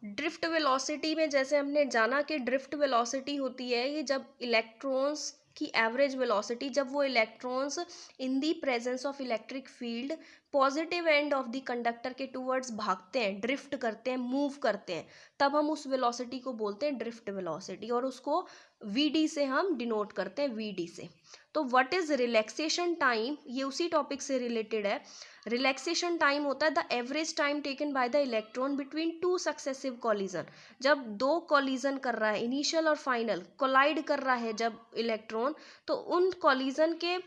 Drift velocity में जैसे हमने जाना कि ड्रिफ्ट वेलोसिटी होती है ये जब इलेक्ट्रॉन्स की एवरेज वेलोसिटी, जब वो electrons in the presence of electric field positive end of the conductor के टूवर्ड्स भागते हैं, ड्रिफ्ट करते हैं, मूव करते हैं, तब हम उस वेलोसिटी को बोलते हैं ड्रिफ्ट वेलोसिटी, और उसको वी से हम डिनोट करते हैं, वी से। तो व्हाट इज रिलैक्सेशन टाइम, ये उसी टॉपिक से रिलेटेड है। रिलैक्सेशन टाइम होता है the average time taken by the electron between two successive collision. जब दो कॉलिजन कर रहा है, इनिशियल और फाइनल कोलाइड कर रहा है जब इलेक्ट्रॉन, तो उन कॉलिजन के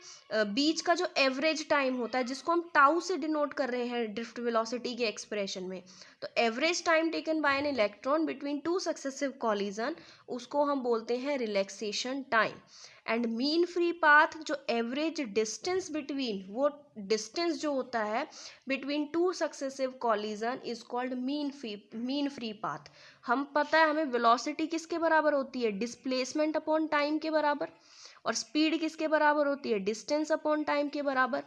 बीच का जो एवरेज टाइम होता है, जिसको हम टाउ से डिनोट कर रहे हैं ड्रिफ्ट वेलोसिटी के एक्सप्रेशन में, तो average time taken by an electron between two successive collision, उसको हम बोलते हैं relaxation time. And mean free path, जो एवरेज डिस्टेंस बिटवीन, वो डिस्टेंस जो होता है between two successive collision is called mean free path. हम पता है हमें वेलोसिटी किसके बराबर होती है, डिस्प्लेसमेंट अपॉन टाइम के बराबर, और स्पीड किसके बराबर होती है, डिस्टेंस अपॉन टाइम के बराबर।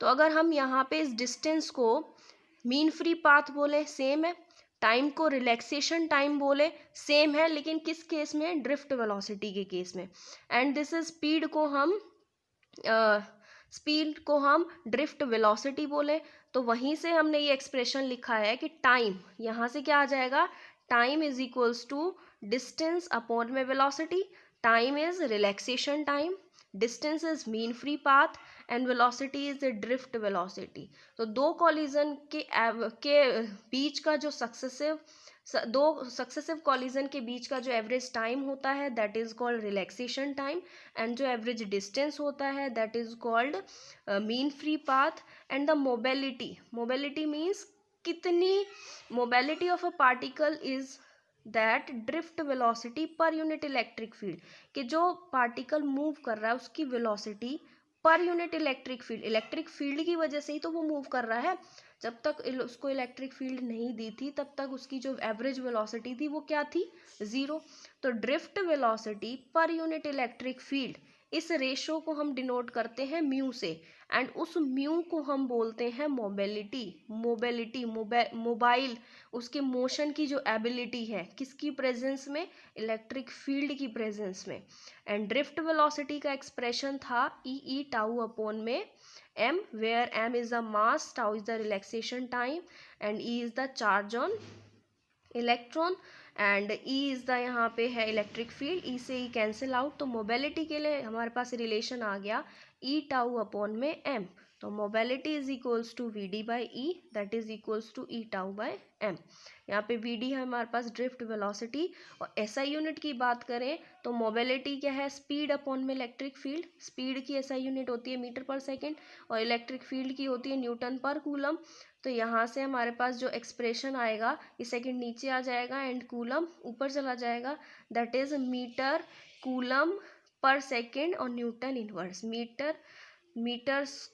तो अगर हम यहाँ पे इस डिस्टेंस को मीन फ्री पाथ बोले सेम है, टाइम को रिलैक्सेशन टाइम बोले सेम है, लेकिन किस केस में, ड्रिफ्ट वेलोसिटी के केस में। एंड दिस इज स्पीड को हम ड्रिफ्ट वेलोसिटी बोले। तो वहीं से हमने ये एक्सप्रेशन लिखा है कि टाइम, यहाँ से क्या आ जाएगा, time is equals to distance upon में velocity. Time is relaxation time, distance is mean free path, and velocity is the drift velocity. तो दो कॉलिजन के बीच का जो दो सक्सेसिव कॉलिजन के बीच का जो एवरेज टाइम होता है that is called relaxation time, and जो एवरेज डिस्टेंस होता है that is called mean free path. And the mobility means कितनी, mobility of a particle is that drift velocity per unit electric field, कि जो particle move कर रहा है उसकी velocity per unit electric field की वजह से ही तो वो मूव कर रहा है। जब तक उसको इलेक्ट्रिक फील्ड नहीं दी थी तब तक उसकी जो एवरेज वेलोसिटी थी वो क्या थी, ज़ीरो। तो drift velocity per unit electric field, इस रेशो को हम डिनोट करते हैं म्यू से, एंड उस म्यू को हम बोलते हैं मोबाइल, उसके मोशन की जो एबिलिटी है, किसकी प्रेजेंस में, इलेक्ट्रिक फील्ड की प्रेजेंस में। एंड ड्रिफ्ट वेलोसिटी का एक्सप्रेशन था ई टाउ अपॉन में m, where m is the mass, tau is the relaxation time, and e is the charge on electron, and E is the यहाँ पे है electric field, E से E cancel out. तो mobility के लिए हमारे पास रिलेशन आ गया E टाउ अपॉन में m। तो mobility is equals to V D by E, that is equals to E tau by m। यहाँ पे वी डी है हमारे पास ड्रिफ्ट वेलोसिटी, और एसआई यूनिट की बात करें तो मोबिलिटी क्या है, स्पीड अपॉन में इलेक्ट्रिक फील्ड। स्पीड की एसआई यूनिट होती है मीटर पर सेकेंड, और इलेक्ट्रिक फील्ड की होती है न्यूटन पर कूलम। तो यहाँ से हमारे पास जो एक्सप्रेशन आएगा, ये सेकंड नीचे आ जाएगा एंड कूलम ऊपर चला जाएगा, that is meter coulomb per second और newton inverse meters.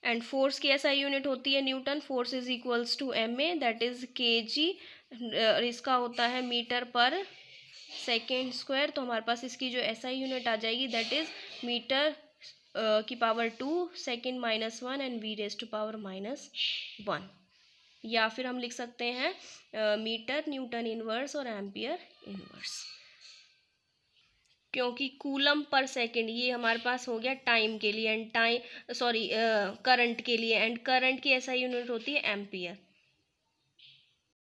And force की ऐसा यूनिट होती है newton, force is equals to M A, that is K G. इसका होता है मीटर पर सेकेंड स्क्वायर। तो हमारे पास इसकी जो एसआई यूनिट आ जाएगी दैट इज मीटर की power 2 second -1 and V raise to power -1। या फिर हम लिख सकते हैं मीटर न्यूटन इनवर्स और एम्पियर इनवर्स, क्योंकि कूलम पर सेकेंड ये हमारे पास हो गया टाइम के लिए, एंड करंट के लिए, एंड करंट की ऐसा यूनिट होती है एम्पियर।